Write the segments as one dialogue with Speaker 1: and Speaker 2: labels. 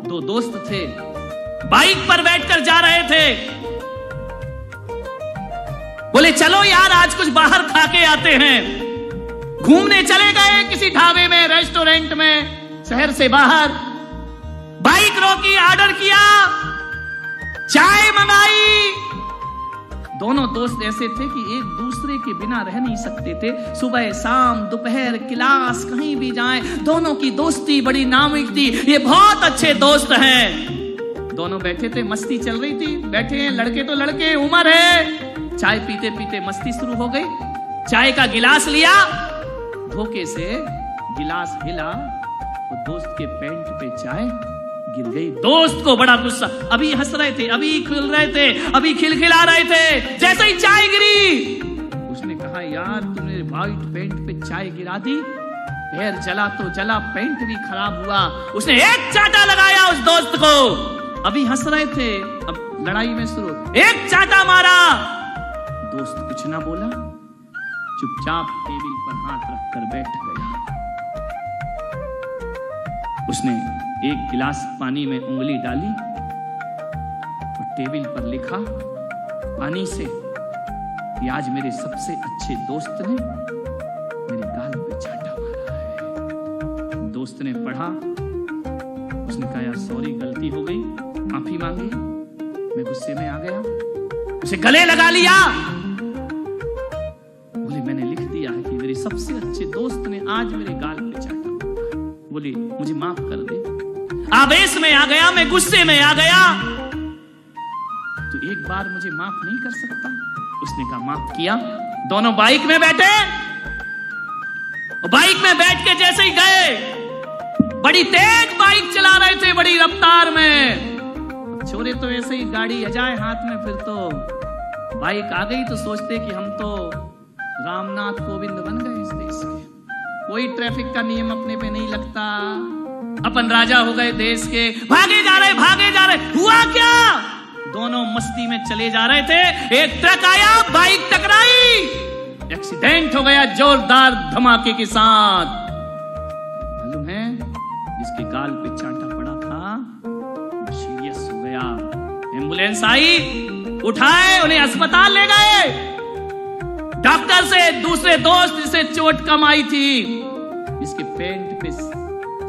Speaker 1: दो दोस्त थे, बाइक पर बैठकर जा रहे थे। बोले चलो यार आज कुछ बाहर खा के आते हैं। घूमने चले गए किसी ढाबे में, रेस्टोरेंट में, शहर से बाहर। बाइक रोकी, ऑर्डर किया, चाय मंगाई। दोनों दोस्त ऐसे थे कि एक दूसरे के बिना रह नहीं सकते थे। सुबह शाम दोपहर क्लास कहीं भी जाएं, दोनों की दोस्ती बड़ी नामुमकिन थी। ये बहुत अच्छे दोस्त हैं। दोनों बैठे थे, मस्ती चल रही थी। बैठे हैं, लड़के तो लड़के, उम्र है। चाय पीते पीते मस्ती शुरू हो गई। चाय का गिलास लिया, धोखे से गिलास हिला और दोस्त के पैंट पे चाय गिर गई। दोस्त को बड़ा गुस्सा। अभी हंस रहे थे, अभी खेल रहे थे, अभी खिलखिला रहे थे, जैसे ही चाय गिरी उसने कहा यार तुमने वाइट पैंट पे चाय गिरा दी। पैर जला तो जला, पैंट भी खराब हुआ। उसने एक चाटा लगाया उस दोस्त को। अभी हंस रहे थे, अब लड़ाई में शुरू। एक चाटा मारा, दोस्त कुछ ना बोला, चुपचाप टेबल पर हाथ रखकर बैठ गया। उसने एक गिलास पानी में उंगली डाली और टेबल पर लिखा पानी से कि आज मेरे सबसे अच्छे दोस्त ने मेरे गाल पे चाटा मारा है। दोस्त ने पढ़ा, उसने कहा यार सॉरी, गलती हो गई, माफी मांगी, मैं गुस्से में आ गया। उसे गले लगा लिया। बोले मैंने लिख दिया है कि मेरे सबसे अच्छे दोस्त ने आज मेरे गाल पे चाटा मारा। बोले मुझे माफ कर दे। आवेश में आ गया, मैं गुस्से में आ गया, तो एक बार मुझे माफ नहीं कर सकता? उसने कहा माफ किया। दोनों बाइक में बैठे और बाइक में बैठ के जैसे ही गए, बड़ी तेज बाइक चला रहे थे, बड़ी रफ्तार में। छोरे तो ऐसे ही गाड़ी आ जाए हाथ में, फिर तो बाइक आ गई तो सोचते कि हम तो रामनाथ कोविंद बन गए इस देश के। कोई ट्रैफिक का नियम अपने पे नहीं लगता, अपन राजा हो गए देश के। भागे जा रहे, भागे जा रहे। हुआ क्या? दोनों मस्ती में चले जा रहे थे, एक ट्रक आया, बाइक टकराई, एक्सीडेंट हो गया जोरदार धमाके के साथ। मालूम है जिसके गाल पे चांटा पड़ा था वो सीरियस हो गया। एम्बुलेंस आई, उठाए, उन्हें अस्पताल ले गए। डॉक्टर से दूसरे दोस्त जिसे चोट कम आई थी, जिसके पैंट पे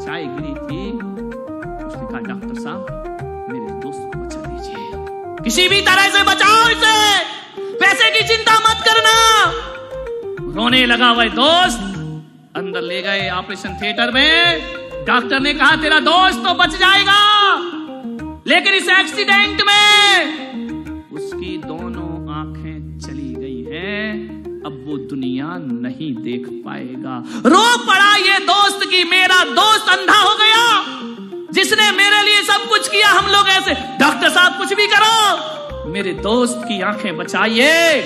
Speaker 1: चाय गिरी थी, उसने कहा डॉक्टर साहब मेरे दोस्त को बचा लीजिए, किसी भी तरह से बचाओ इसे, पैसे की चिंता मत करना। रोने लगा वह दोस्त। अंदर ले गए ऑपरेशन थिएटर में। डॉक्टर ने कहा तेरा दोस्त तो बच जाएगा, लेकिन इस एक्सीडेंट में उसकी दोनों आंखें चली गई हैं, अब वो दुनिया नहीं देख पाएगा। रो पड़ा ये दोस्त की मेरा दोस्त अंधा हो गया, जिसने मेरे लिए सब कुछ किया। हम लोग ऐसे, डॉक्टर साहब कुछ भी करो, मेरे दोस्त की आंखें बचाइए।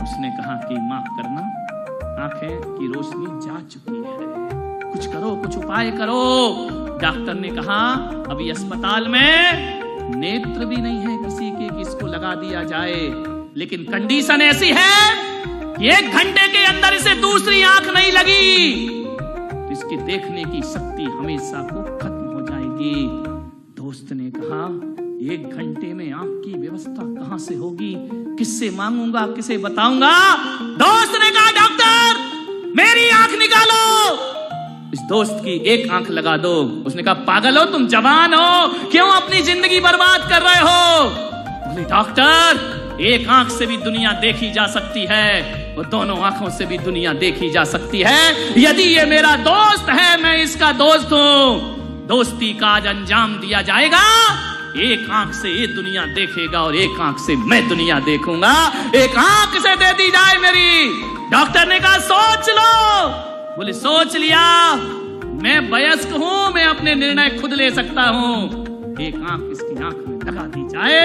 Speaker 1: उसने कहा कि माफ करना, आंखें की रोशनी जा चुकी है, कुछ करो, कुछ उपाय करो। डॉक्टर ने कहा अभी अस्पताल में नेत्र भी नहीं है किसी के कि इसको लगा दिया जाए, लेकिन कंडीशन ऐसी है कि 1 घंटे के अंदर इसे दूसरी आंख नहीं लगी तो इसके देखने की शक्ति हमेशा को खत्म हो जाएगी। दोस्त ने कहा 1 घंटे में आंख की व्यवस्था कहां से होगी, किससे मांगूंगा, किसे बताऊंगा? दोस्त ने कहा डॉक्टर मेरी आंख निकालो, इस दोस्त की एक आंख लगा दो। उसने कहा पागल हो तुम, जवान हो, क्यों अपनी जिंदगी बर्बाद कर रहे हो? बोले डॉक्टर एक आंख से भी दुनिया देखी जा सकती है और दोनों आंखों से भी दुनिया देखी जा सकती है। यदि ये मेरा दोस्त है, मैं इसका दोस्त हूं, दोस्ती का आज अंजाम दिया जाएगा। एक आंख से ये दुनिया देखेगा और एक आंख से मैं दुनिया देखूंगा। एक आंख से दे दी जाए मेरी। डॉक्टर ने कहा सोच लो। बोले सोच लिया, मैं वयस्क हूं, मैं अपने निर्णय खुद ले सकता हूं। एक आंख इसकी आंख में लगा दी जाए,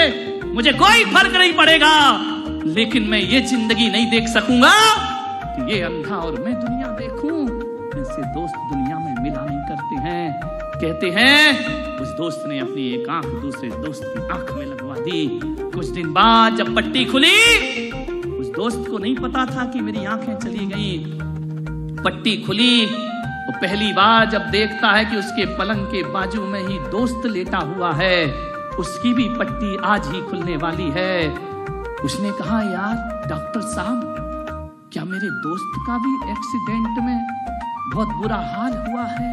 Speaker 1: मुझे कोई फर्क नहीं पड़ेगा, लेकिन मैं ये जिंदगी नहीं देख सकूंगा कि ये अंधा और मैं दुनिया देखूं। ऐसे दोस्त दुनिया में मिला नहीं करते हैं। कहते हैं उस दोस्त ने अपनी एक आंख दूसरे दोस्त की आंख में लगवा दी। कुछ दिन बाद जब पट्टी खुली, उस दोस्त को नहीं पता था कि मेरी आंखें चली गई। पट्टी खुली, वो पहली बार जब देखता है कि उसके पलंग के बाजू में ही दोस्त लेटा हुआ है, उसकी भी पट्टी आज ही खुलने वाली है। उसने कहा, यार डॉक्टर साहब, क्या मेरे दोस्त का भी एक्सीडेंट में बहुत बुरा हाल हुआ है?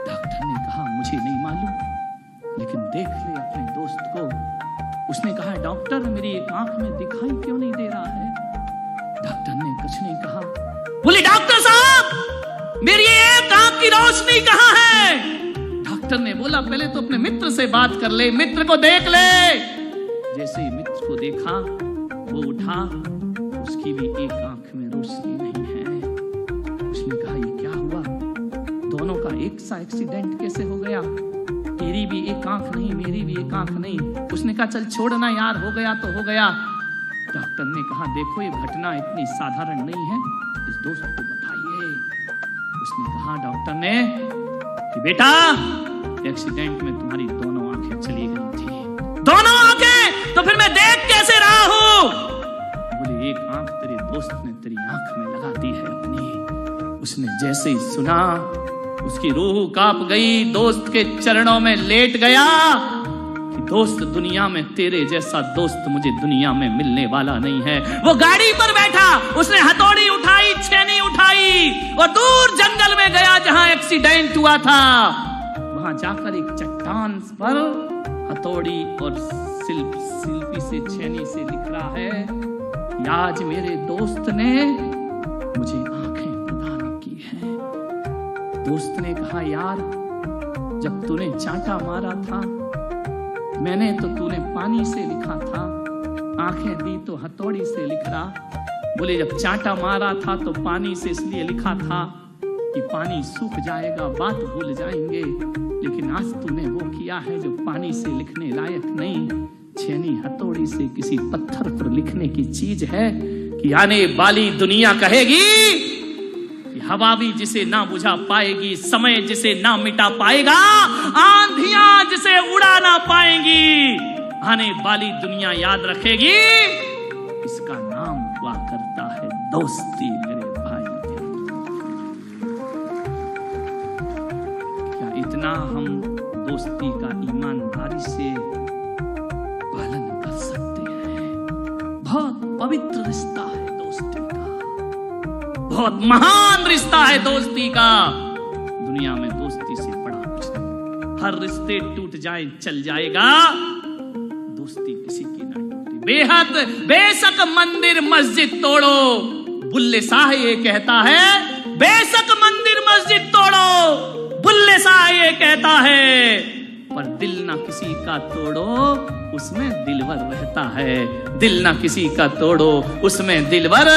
Speaker 1: डॉक्टर ने कहा, मुझे नहीं मालूम, लेकिन देख ले अपने दोस्त को। उसने कहा, डॉक्टर मेरी एक आंख में दिखाई क्यों नहीं दे रहा है? डॉक्टर ने कुछ नहीं कहा। बोले, डॉक्टर साहब मेरी एक आंख की रोशनी कहां है? डॉक्टर ने बोला, पहले तो अपने मित्र से बात कर ले, मित्र को देख ले। जैसे ही मित्र को देखा, वो उठा, उसकी भी एक आंख में रोशनी नहीं है। उसने कहा, ये क्या हुआ? दोनों का एक सा एक्सीडेंट कैसे हो गया? तेरी भी एक आंख नहीं, मेरी भी एक आंख नहीं। उसने कहा, चल छोड़ना यार, हो गया तो हो गया। डॉक्टर ने कहा, देखो ये घटना इतनी साधारण नहीं है, इस दोस्त को बताइए। उसने कहा डॉक्टर ने कि बेटा, एक्सीडेंट में तुम्हारी दोनों आंखें चली गई थी। दोनों आंखें? तो फिर मैं देख कैसे रहा हूं? बोले, एक आंख तेरे दोस्त ने तेरी आंख में लगा दी है अपनी। उसने जैसे ही सुना, उसकी रूह कांप गई, दोस्त के चरणों में लेट गया कि दोस्त, दुनिया में तेरे जैसा दोस्त मुझे दुनिया में मिलने वाला नहीं है। वो गाड़ी पर बैठा, उसने हथौड़ी उठाई, छेनी उठाई और दूर जंगल में गया जहां एक्सीडेंट हुआ था। वहां जाकर एक चट्टान पर हथौड़ी और शिल्पी से, छेनी से लिख रहा है, आज मेरे दोस्त ने मुझे आंखें प्रदान की हैं। दोस्त ने कहा, यार जब तूने चांटा मारा था, मैंने तो तूने पानी से लिखा था, आंखें दी तो हथौड़ी से लिख रहा। बोले, जब चांटा मारा था तो पानी से इसलिए लिखा था कि पानी सूख जाएगा, बात भूल जाएंगे, लेकिन आज तूने वो किया है जो पानी से लिखने लायक नहीं, छेनी हथौड़ी से किसी पत्थर पर लिखने की चीज है कि आने वाली दुनिया कहेगी कि हवा भी जिसे ना बुझा पाएगी, समय जिसे ना मिटा पाएगा, आंधियां जिसे उड़ा ना पाएंगी, आने वाली दुनिया याद रखेगी, इसका नाम हुआ करता है दोस्ती। मेरे भाई, क्या इतना हम दोस्ती का ईमानदारी से पालन कर सकते हैं? बहुत पवित्र रिश्ता है दोस्ती का, बहुत महान रिश्ता है दोस्ती का। दुनिया में दोस्ती से बड़ा कुछ नहीं। हर रिश्ते टूट जाए चल जाएगा, दोस्ती किसी की ना टूटी। बेहद बेशक मंदिर मस्जिद तोड़ो, बुल्ले शाह ये कहता है, बेशक मंदिर मस्जिद तोड़ो, बुल्ले शाह ये कहता है, पर दिल ना किसी का तोड़ो, उसमें दिलवर रहता है। दिल ना किसी का तोड़ो, उसमें दिलवर